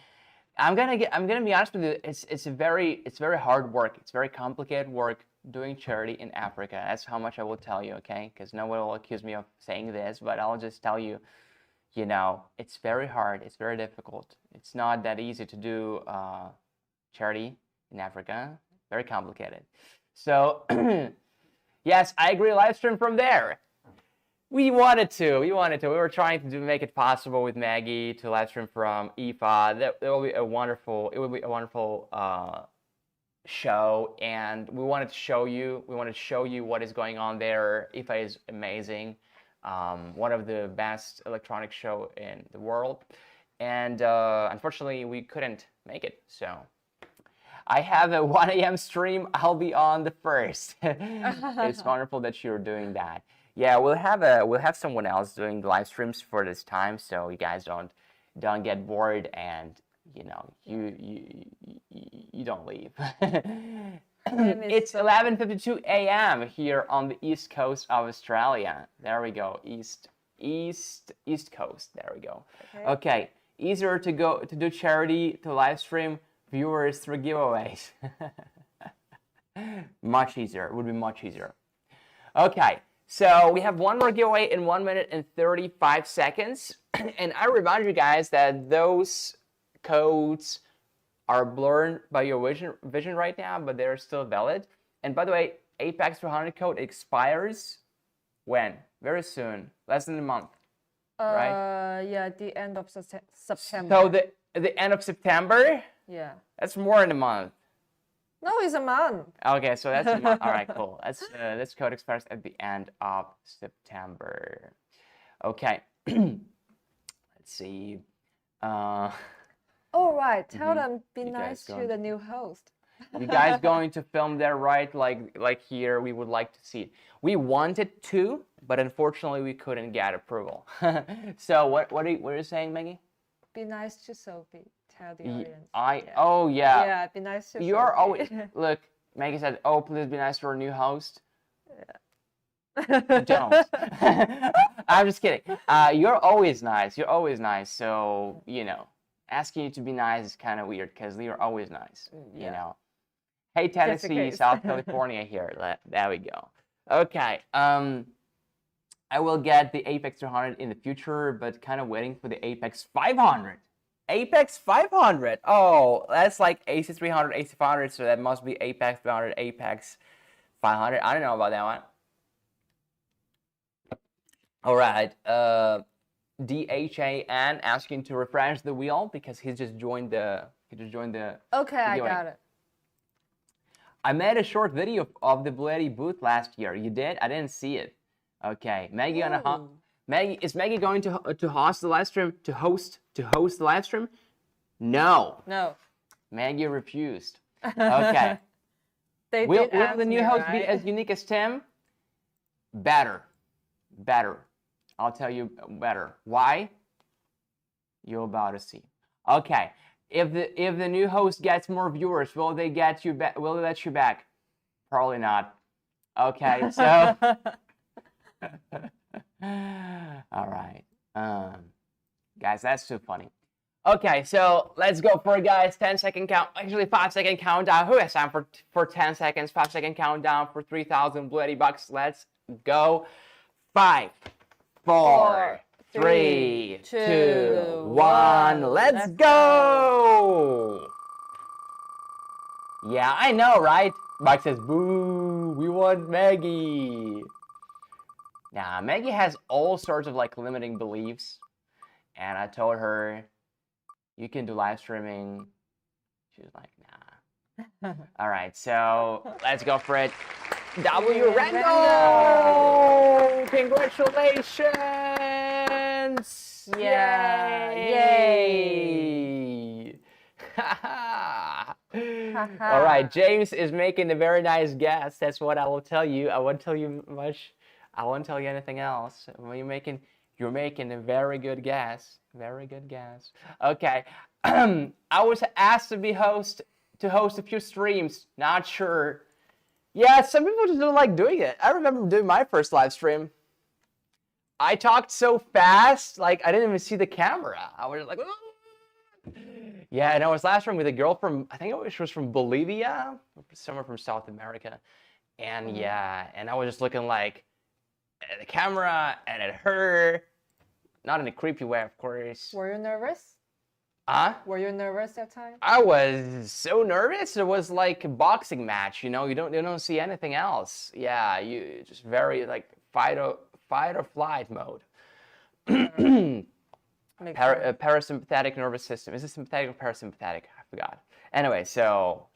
I'm gonna be honest with you. It's very hard work. It's very complicated work doing charity in Africa. That's how much I will tell you, okay? Because no one will accuse me of saying this, but I'll just tell you, it's very hard. It's very difficult. It's not that easy to do charity in Africa. Very complicated. So yes, I agree. Live stream from there. We wanted to. We were trying to make it possible with Maggie to live stream from IFA. That will be a wonderful. It will be a wonderful show, and we wanted to show you. We wanted to show you what is going on there. IFA is amazing. One of the best electronic show in the world, and unfortunately we couldn't make it. So I have a 1 a.m. stream. I'll be on the 1st. It's wonderful that you're doing that. Yeah, we'll have someone else doing the live streams for this time, so you guys don't get bored and you don't leave. It's 11:52 a.m. here on the east coast of Australia. There we go, east coast. There we go. Okay, easier to do charity, to live stream viewers through giveaways. Much easier. It would be much easier. Okay. So we have one more giveaway in 1 minute and 35 seconds. And I remind you guys that those codes are blurred by your vision right now, but they're still valid. And by the way, Apex 200 code expires when? Very soon, less than a month, right? Yeah, the end of September. So the end of September? Yeah. That's more than a month. No, it's a month. Okay, so that's a month. All right, cool. This code expires at the end of September. Okay. Let's see. All right. Tell them, be nice to the new host. You guys going to film there, right? Like here, we would like to see it. We wanted to, but unfortunately, we couldn't get approval. So what are you saying, Maggie? Be nice to Sophie. Tell the audience. Oh yeah. Yeah, be nice to. You're always look. Maggie said, "Oh, please be nice to our new host." Yeah. Don't. I'm just kidding. You're always nice. You're always nice. So asking you to be nice is kind of weird because you're always nice. Hey, Tennessee, South California here. There we go. Okay. I will get the Apex 200 in the future, but kind of waiting for the Apex 500. Apex 500. Oh, that's like AC 300, AC 500, so that must be Apex 300, Apex 500. I don't know about that one. All right. DHAN asking to refresh the wheel because he just joined the. Okay, I got it. I made a short video of the BLUETTI booth last year. You did? I didn't see it. Okay, Maggie is Maggie going to host the live stream? To host the live stream? No. Maggie refused. Okay. Will the new host be as unique as Tim? Better. I'll tell you better. Why? You're about to see. Okay. If the new host gets more viewers, will they get you back? Will they let you back? Probably not. Okay. So. All right. Guys, that's too funny. Okay, so let's go for guys 10-second count. Actually, 5-second countdown. Who has time for 10 seconds? 5-second countdown for 3,000 BLUETTI bucks. Let's go. 5, 4, 3, 2, 1. Let's go. Yeah, I know, right? Mike says, boo, we want Maggie. Nah, Maggie has all sorts of limiting beliefs. And I told her, you can do live streaming. She was like, nah. All right, so let's go for it. W Randall! Congratulations! Yeah! Yay! All right, James is making a very nice guess. That's what I will tell you. I won't tell you much. I won't tell you anything else. You're making a very good guess. Very good guess. Okay. I was asked to host a few streams. Not sure. Yeah, some people just don't like doing it. I remember doing my first live stream. I talked so fast, like I didn't even see the camera. I was like, "Ah." Yeah, and I was last stream with a girl from, I think she was from Bolivia, somewhere from South America. And yeah, and I was just looking like at the camera and at her, not in a creepy way, of course. Were you nervous? Were you nervous that time? I was so nervous. It was like a boxing match, you know. You don't see anything else. Yeah, you just very like fight or flight mode. Parasympathetic nervous system. Is it sympathetic or parasympathetic? I forgot. Anyway, so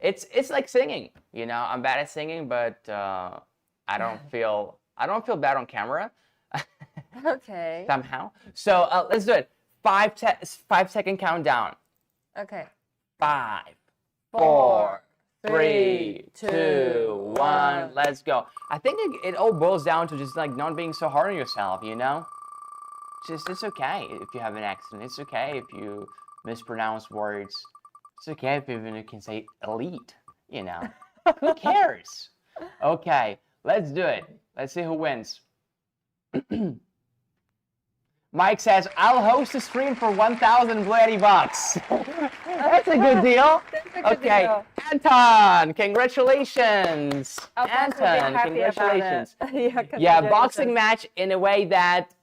it's like singing. You know, I'm bad at singing, but I don't feel bad on camera. Okay. Somehow. So let's do it. 5-second countdown. Okay. 5, 4, 3, 2, 1. Let's go. I think it all boils down to just like not being so hard on yourself, you know? It's okay if you have an accident. It's okay if you mispronounce words. It's okay if even you can say elite, you know? Who cares? Okay, let's do it. Let's see who wins. Mike says, I'll host a stream for 1,000 BLUETTI bucks. That's a good deal. Okay, deal. Anton, congratulations. Anton, congratulations. Yeah, boxing match in a way that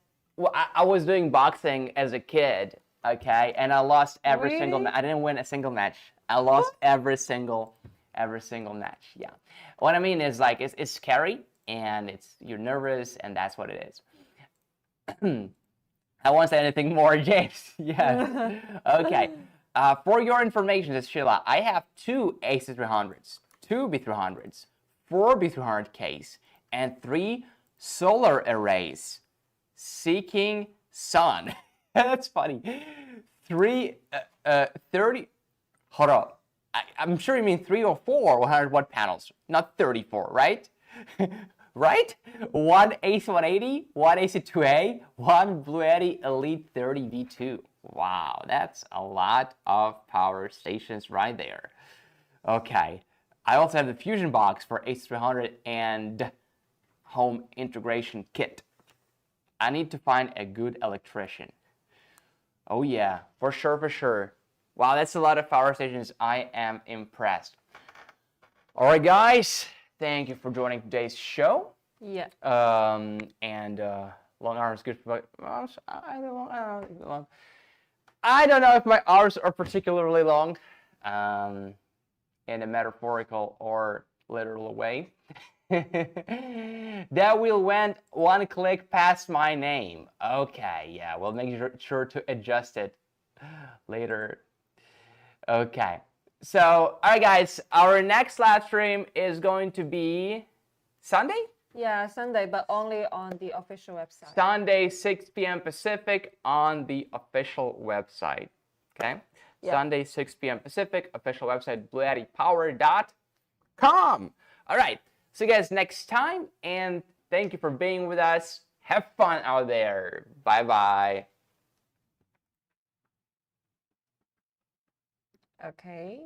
I was doing boxing as a kid, okay, and I lost every single match. I didn't win a single match. I lost every single match. Yeah. What I mean is like it's scary and you're nervous and that's what it is. I won't say anything more, James. Yes. Okay. For your information, says Sheila, I have 2 AC300s, 2 B300s, 4 B300Ks, and 3 solar arrays. Seeking sun. That's funny. 30. Hold on. I'm sure you mean 3 or 4 100 watt panels, not 34, right? Right? 1 AC180, 1 AC2A, 1 BLUETTI Elite 30 V2. Wow, that's a lot of power stations right there. Okay. I also have the Fusion box for AC300 and home integration kit. I need to find a good electrician. Oh yeah, for sure, for sure. Wow, that's a lot of power stations. I am impressed. All right, guys. Thank you for joining today's show. Yeah. And long arms good for I don't know if my arms are particularly long, in a metaphorical or literal way. That will went 1 click past my name. Okay, yeah, we'll make sure to adjust it later. Okay. So, all right, guys, our next live stream is going to be Sunday? Yeah, Sunday, but only on the official website. Sunday, 6 p.m. Pacific on the official website. Okay? Yeah. Sunday, 6 p.m. Pacific, official website, BLUETTIpower.com. All right. See you guys next time, and thank you for being with us. Have fun out there. Bye-bye. Okay.